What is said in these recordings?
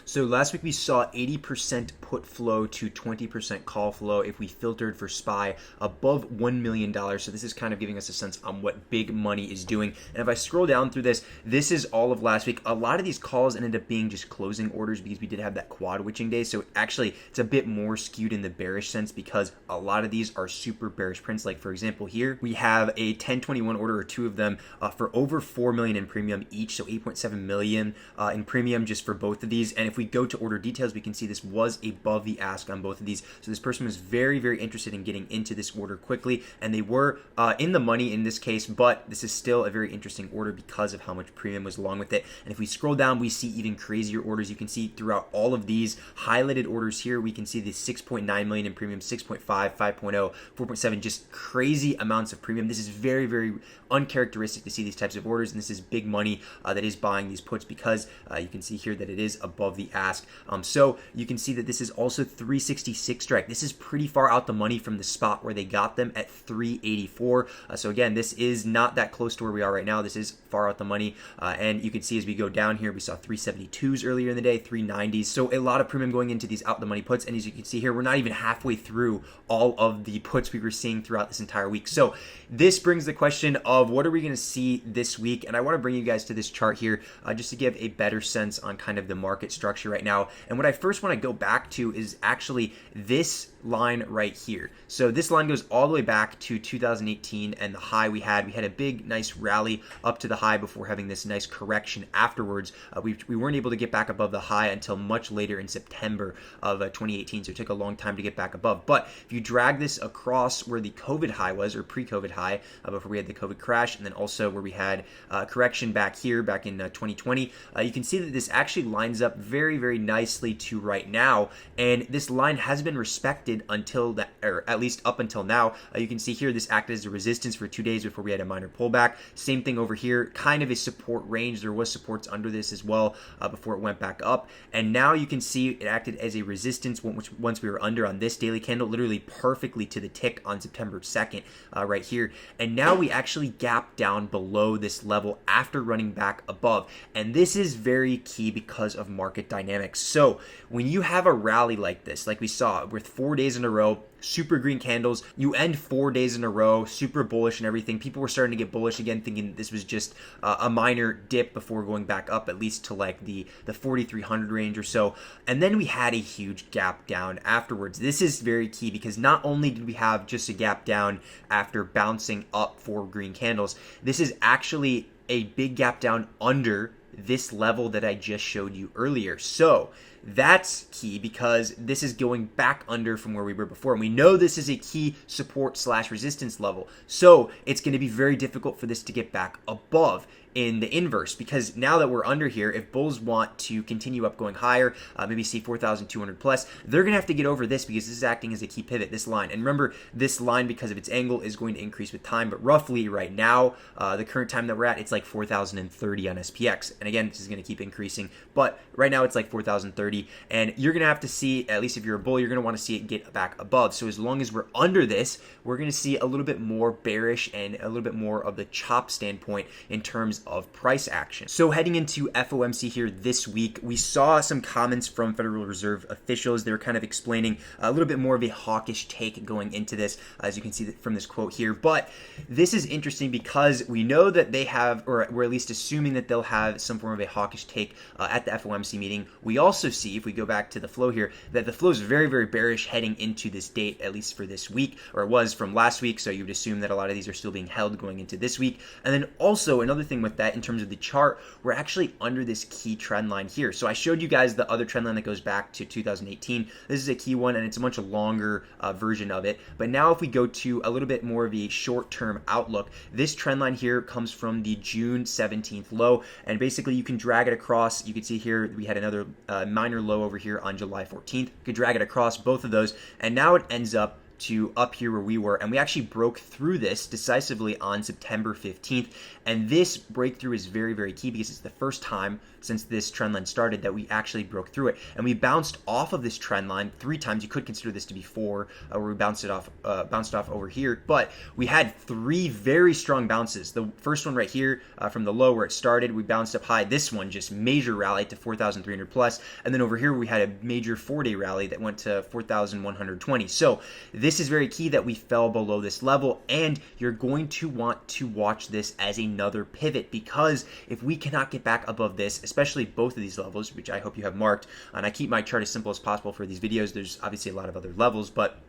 So last week we saw 80% put flow to 20% call flow if we filtered for SPY above $1 million. So this is kind of giving us a sense on what big money is doing. And if I scroll down through this, this is all of last week. A lot of these calls ended up being just closing orders because we did have that quad witching day. So actually it's a bit more skewed in the bearish sense because a lot of these are super bearish prints. Like for example, here we have a 1021 order or two of them for over 4 million in premium each. So 8.7 million in premium just for both of these. And if we go to order details, we can see this was above the ask on both of these. So this person was very, very interested in getting into this order quickly, and they were in the money in this case, but this is still a very interesting order because of how much premium was along with it. And if we scroll down, we see even crazier orders. You can see throughout all of these highlighted orders here, we can see the 6.9 million in premium, 6.5, 5.0, 4.7, just crazy amounts of premium. This is very, very uncharacteristic to see these types of orders, and this is big money that is buying these puts because you can see here that it is above the ask. So you can see that this is also 366 strike. This is pretty far out the money from the spot where they got them at 384. So again, this is not that close to where we are right now. This is far out the money. And you can see as we go down here, we saw 372s earlier in the day, 390s. So a lot of premium going into these out the money puts. And as you can see here, we're not even halfway through all of the puts we were seeing throughout this entire week. So this brings the question of what are we going to see this week? And I want to bring you guys to this chart here just to give a better sense on kind of the market structure right now. And what I first want to go back to is actually this line right here. So this line goes all the way back to 2018 and the high we had a big nice rally up to the high before having this nice correction afterwards. We weren't able to get back above the high until much later in September of 2018, so it took a long time to get back above. But if you drag this across where the COVID high was, or pre-COVID high, before we had the COVID crash, and then also where we had correction back here back in 2020, you can see that this actually lines up very, very nicely to right now, and this line has been respected until that, or at least up until now. You can see here this acted as a resistance for 2 days before we had a minor pullback. Same thing over here, kind of a support range. There was supports under this as well before it went back up, and now you can see it acted as a resistance once we were under on this daily candle, literally perfectly to the tick on September 2nd right here. And now we actually gapped down below this level after running back above, and this is very key because of market dynamics. So when you have a rally like this, like we saw with 4 days in a row, super green candles, you end 4 days in a row, super bullish and everything. People were starting to get bullish again, thinking this was just a minor dip before going back up, at least to like the 4,300 range or so. And then we had a huge gap down afterwards. This is very key because not only did we have just a gap down after bouncing up 4 green candles, this is actually a big gap down under this level that I just showed you earlier. So that's key because this is going back under from where we were before. And we know this is a key support / resistance level. So it's going to be very difficult for this to get back above in the inverse, because now that we're under here, if bulls want to continue up going higher, maybe see 4,200 plus, they're going to have to get over this because this is acting as a key pivot, this line. And remember, this line, because of its angle, is going to increase with time, but roughly right now, the current time that we're at, it's like 4,030 on SPX. And again, this is going to keep increasing, but right now it's like 4,030, and you're going to have to see, at least if you're a bull, you're going to want to see it get back above. So as long as we're under this, we're going to see a little bit more bearish and a little bit more of the chop standpoint in terms of price action. So heading into FOMC here this week, we saw some comments from Federal Reserve officials. They were kind of explaining a little bit more of a hawkish take going into this, as you can see from this quote here. But this is interesting because we know that they have, or we're at least assuming that they'll have some form of a hawkish take at the FOMC meeting. We also see, if we go back to the flow here, that the flow is very, very bearish heading into this date, at least for this week, or it was from last week. So you would assume that a lot of these are still being held going into this week. And then also another thing with that, in terms of the chart, we're actually under this key trend line here. So I showed you guys the other trend line that goes back to 2018. This is a key one, and it's a much longer version of it. But now if we go to a little bit more of a short-term outlook, this trend line here comes from the June 17th low, and basically you can drag it across. You can see here we had another minor low over here on July 14th. You could drag it across both of those, and now it ends up to up here where we were, and we actually broke through this decisively on September 15th. And this breakthrough is very, very key because it's the first time since this trend line started that we actually broke through it. And we bounced off of this trend line 3 times. You could consider this to be 4, where we bounced off over here. But we had 3 very strong bounces. The first one right here from the low where it started, we bounced up high. This one just major rally to 4,300 plus. And then over here we had a major 4-day rally that went to 4,120. So this is very key that we fell below this level, and you're going to want to watch this as another pivot, because if we cannot get back above this, especially both of these levels, which I hope you have marked, and I keep my chart as simple as possible for these videos. There's obviously a lot of other levels, but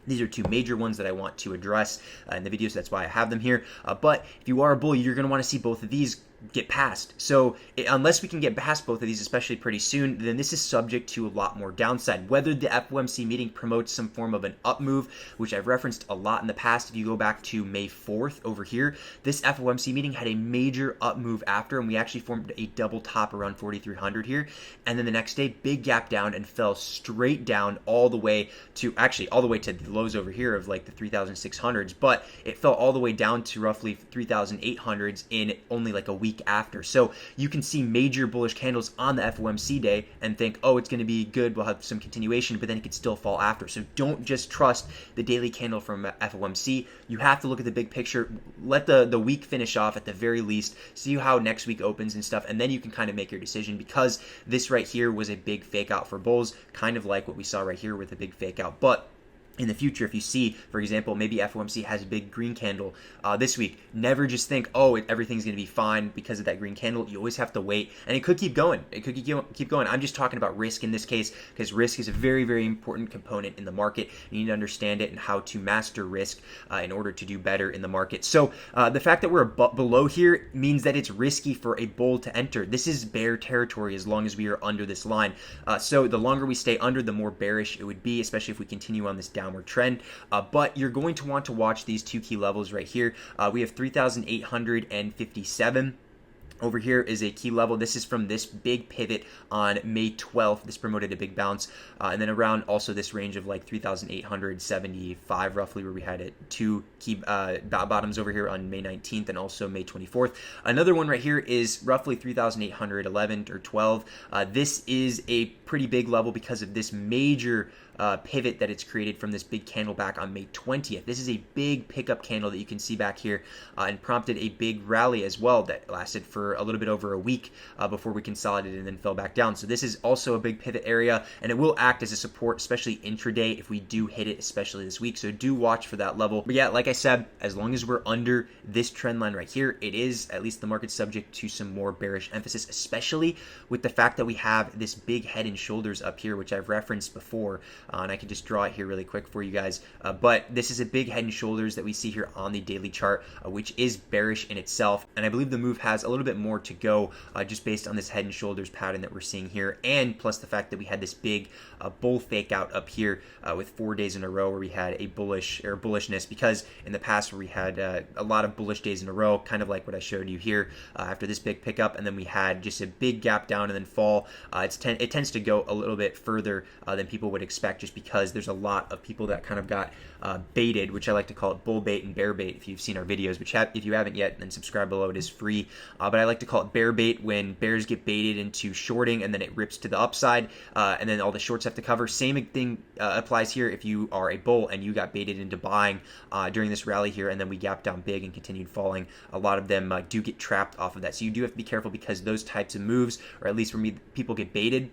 these are 2 major ones that I want to address in the video, so that's why I have them here. But if you are a bull, you're going to want to see both of these get past. So unless we can get past both of these, especially pretty soon, then this is subject to a lot more downside. Whether the FOMC meeting promotes some form of an up move, which I've referenced a lot in the past. If you go back to May 4th over here, this FOMC meeting had a major up move after, and we actually formed a double top around 4,300 here. And then the next day, big gap down and fell straight down all the way to the lows over here of like the 3,600s, but it fell all the way down to roughly 3,800s in only like a week after. So you can see major bullish candles on the FOMC day and think, oh, it's going to be good, we'll have some continuation, but then it could still fall after. So don't just trust the daily candle from FOMC. You have to look at the big picture. Let the week finish off at the very least, see how next week opens and stuff, and then you can kind of make your decision, because this right here was a big fake out for bulls, kind of like what we saw right here with a big fake out. But in the future, if you see, for example, maybe FOMC has a big green candle this week, never just think, oh, everything's going to be fine because of that green candle. You always have to wait, and it could keep going. It could keep going. I'm just talking about risk in this case, because risk is a very, very important component in the market. You need to understand it and how to master risk in order to do better in the market. So the fact that we're below here means that it's risky for a bull to enter. This is bear territory as long as we are under this line. So the longer we stay under, the more bearish it would be, especially if we continue on this downward trend. But you're going to want to watch these 2 key levels right here. We have 3,857. Over here is a key level. This is from this big pivot on May 12th. This promoted a big bounce. And then around also this range of like 3,875 roughly, where we had 2 key bottoms over here on May 19th and also May 24th. Another one right here is roughly 3,811 or 12. This is a pretty big level because of this major pivot that it's created from this big candle back on May 20th. This is a big pickup candle that you can see back here and prompted a big rally as well that lasted for a little bit over a week before we consolidated and then fell back down. So this is also a big pivot area, and it will act as a support, especially intraday if we do hit it, especially this week. So do watch for that level. But yeah, like I said, as long as we're under this trend line right here, it is at least the market subject to some more bearish emphasis, especially with the fact that we have this big head and shoulders up here, which I've referenced before. And I can just draw it here really quick for you guys. But this is a big head and shoulders that we see here on the daily chart, which is bearish in itself. And I believe the move has a little bit more to go just based on this head and shoulders pattern that we're seeing here. And plus the fact that we had this big bull fake out up here with 4 days in a row where we had a bullishness, because in the past where we had a lot of bullish days in a row, kind of like what I showed you here after this big pickup, and then we had just a big gap down and then fall. It tends to go a little bit further than people would expect, just because there's a lot of people that kind of got baited, which I like to call it bull bait and bear bait if you've seen our videos, which if you haven't yet, then subscribe below, it is free. But I like to call it bear bait when bears get baited into shorting and then it rips to the upside and then all the shorts have to cover. Same thing applies here if you are a bull and you got baited into buying during this rally here, and then we gapped down big and continued falling. A lot of them do get trapped off of that. So you do have to be careful, because those types of moves, or at least for me, people get baited,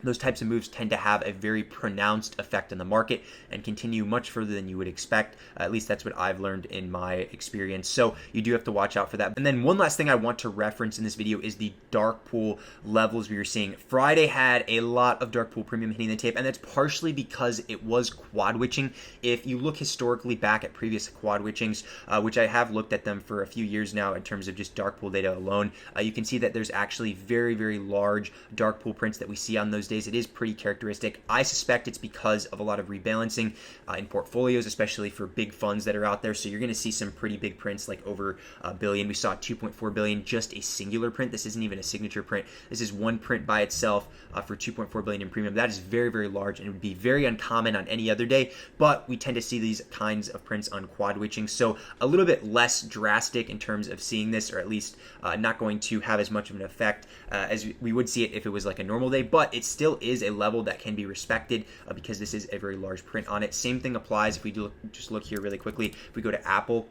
those types of moves tend to have a very pronounced effect on the market and continue much further than you would expect. At least that's what I've learned in my experience. So you do have to watch out for that. And then one last thing I want to reference in this video is the dark pool levels we were seeing. Friday had a lot of dark pool premium hitting the tape, and that's partially because it was quad witching. If you look historically back at previous quad witchings, which I have looked at them for a few years now in terms of just dark pool data alone, you can see that there's actually very, very large dark pool prints that we see on those those days. It is pretty characteristic. I suspect it's because of a lot of rebalancing in portfolios, especially for big funds that are out there. So you're going to see some pretty big prints, like over a billion. We saw 2.4 billion, just a singular print. This isn't even a signature print. This is one print by itself for 2.4 billion in premium. That is very, very large, and it would be very uncommon on any other day, but we tend to see these kinds of prints on quad witching. So a little bit less drastic in terms of seeing this, or at least not going to have as much of an effect as we would see it if it was like a normal day, but it still is a level that can be respected because this is a very large print on it. Same thing applies if we do just look here really quickly. If we go to Apple,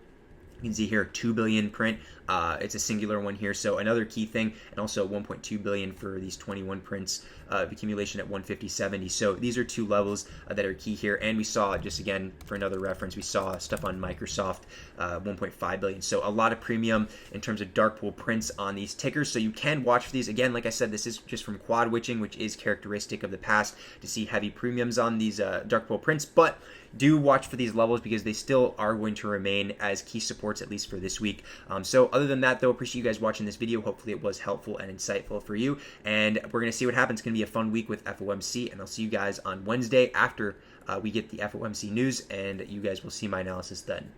you can see here 2 billion print. It's a singular one here, so another key thing, and also 1.2 billion for these 21 prints of accumulation at 150.70. So these are two levels that are key here. And we saw, just again for another reference, we saw stuff on Microsoft, 1.5 billion. So a lot of premium in terms of dark pool prints on these tickers. So you can watch for these. Again, like I said, this is just from quad witching, which is characteristic of the past to see heavy premiums on these dark pool prints. But do watch for these levels because they still are going to remain as key supports, at least for this week. So other than that, though, appreciate you guys watching this video. Hopefully it was helpful and insightful for you. And we're going to see what happens. It's going to be a fun week with FOMC, and I'll see you guys on Wednesday after we get the FOMC news, and you guys will see my analysis then.